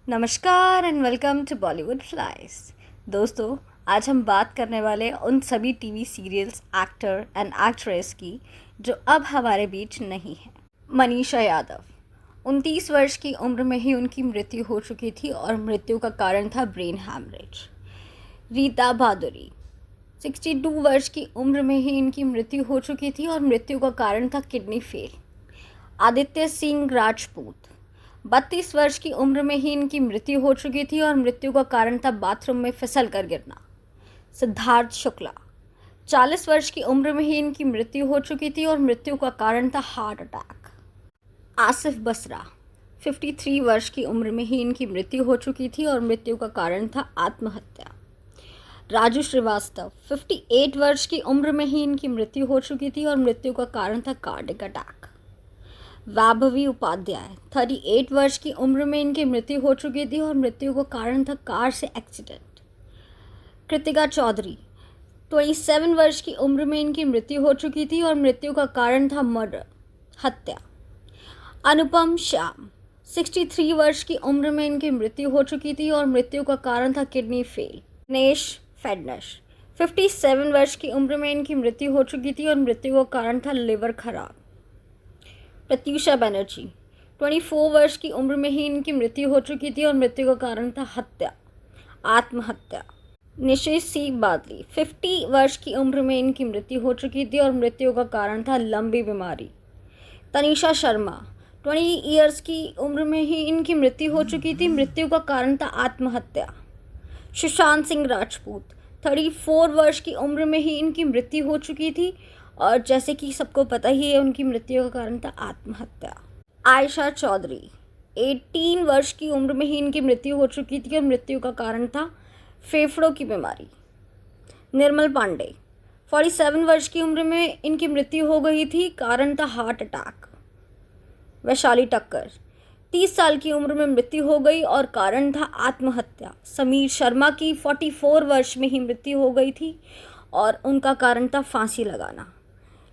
नमस्कार and welcome to Bollywood flies. दोस्तों, आज हम बात करने वाले उन सभी TV serials, actor and actress की जो अब हमारे बीच नहीं हैं। मनीषा यादव 29 वर्ष की उम्र में ही उनकी मृत्यु हो चुकी थी और मृत्यु का कारण था ब्रेन हैमरेज। रीता भादुरी 62 वर्ष की उम्र में ही इनकी मृत्यु हो चुकी थी और मृत्यु का कारण था किडनी फेल। आदित्य सिंह राजपूत 32 वर्ष की उम्र में ही इनकी मृत्यु हो चुकी थी और मृत्यु का कारण था बाथरूम में फिसल कर गिरना। सिद्धार्थ शुक्ला 40 वर्ष की उम्र में ही इनकी मृत्यु हो चुकी थी और मृत्यु का कारण था हार्ट अटैक। आसिफ बसरा 53 वर्ष की उम्र में ही इनकी मृत्यु हो चुकी थी और मृत्यु का कारण था आत्महत्या। राजू श्रीवास्तव 58 वर्ष की उम्र में ही इनकी मृत्यु हो चुकी थी और मृत्यु का कारण था कार्डियक अटैक। वैभवी उपाध्याय 38 वर्ष की उम्र में इनकी मृत्यु हो चुकी थी और मृत्यु का कारण था कार से एक्सीडेंट। कृतिका चौधरी 27 वर्ष की उम्र में इनकी मृत्यु हो चुकी थी और मृत्यु का कारण था मर्डर, हत्या। अनुपम श्याम 63 वर्ष की उम्र में इनकी मृत्यु हो चुकी थी और मृत्यु का कारण था किडनी फेल। दिनेश फेडनश 57 वर्ष की उम्र में इनकी मृत्यु हो चुकी थी और मृत्यु का कारण था लिवर खराब। प्रत्युषा बनर्जी 24 वर्ष की उम्र में ही इनकी मृत्यु हो चुकी थी और मृत्यु का कारण था हत्या, आत्महत्या। निशिश सी बादली 50 वर्ष की उम्र में इनकी मृत्यु हो चुकी थी और मृत्यु का कारण था लंबी बीमारी। तनिषा शर्मा 20 ईयर्स की उम्र में ही इनकी मृत्यु हो चुकी थी, मृत्यु का कारण था आत्महत्या। सुशांत सिंह राजपूत 34 वर्ष की उम्र में ही इनकी मृत्यु हो चुकी थी और जैसे कि सबको पता ही है उनकी मृत्यु का कारण था आत्महत्या। आयशा चौधरी 18 वर्ष की उम्र में ही इनकी मृत्यु हो चुकी थी और मृत्यु का कारण था फेफड़ों की बीमारी। निर्मल पांडे 47 वर्ष की उम्र में इनकी मृत्यु हो गई थी, कारण था हार्ट अटैक। वैशाली टक्कर 30 साल की उम्र में मृत्यु हो गई और कारण था आत्महत्या। समीर शर्मा की 44 वर्ष में ही मृत्यु हो गई थी और उनका कारण था फांसी लगाना।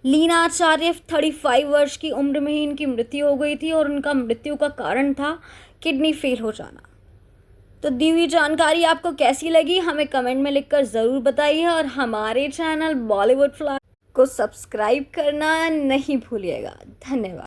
लीना आचार्य 35 वर्ष की उम्र में ही इनकी मृत्यु हो गई थी और उनका मृत्यु का कारण था किडनी फेल हो जाना। तो दी हुई जानकारी आपको कैसी लगी हमें कमेंट में लिखकर ज़रूर बताइए और हमारे चैनल बॉलीवुड फ्लाइज को सब्सक्राइब करना नहीं भूलिएगा। धन्यवाद।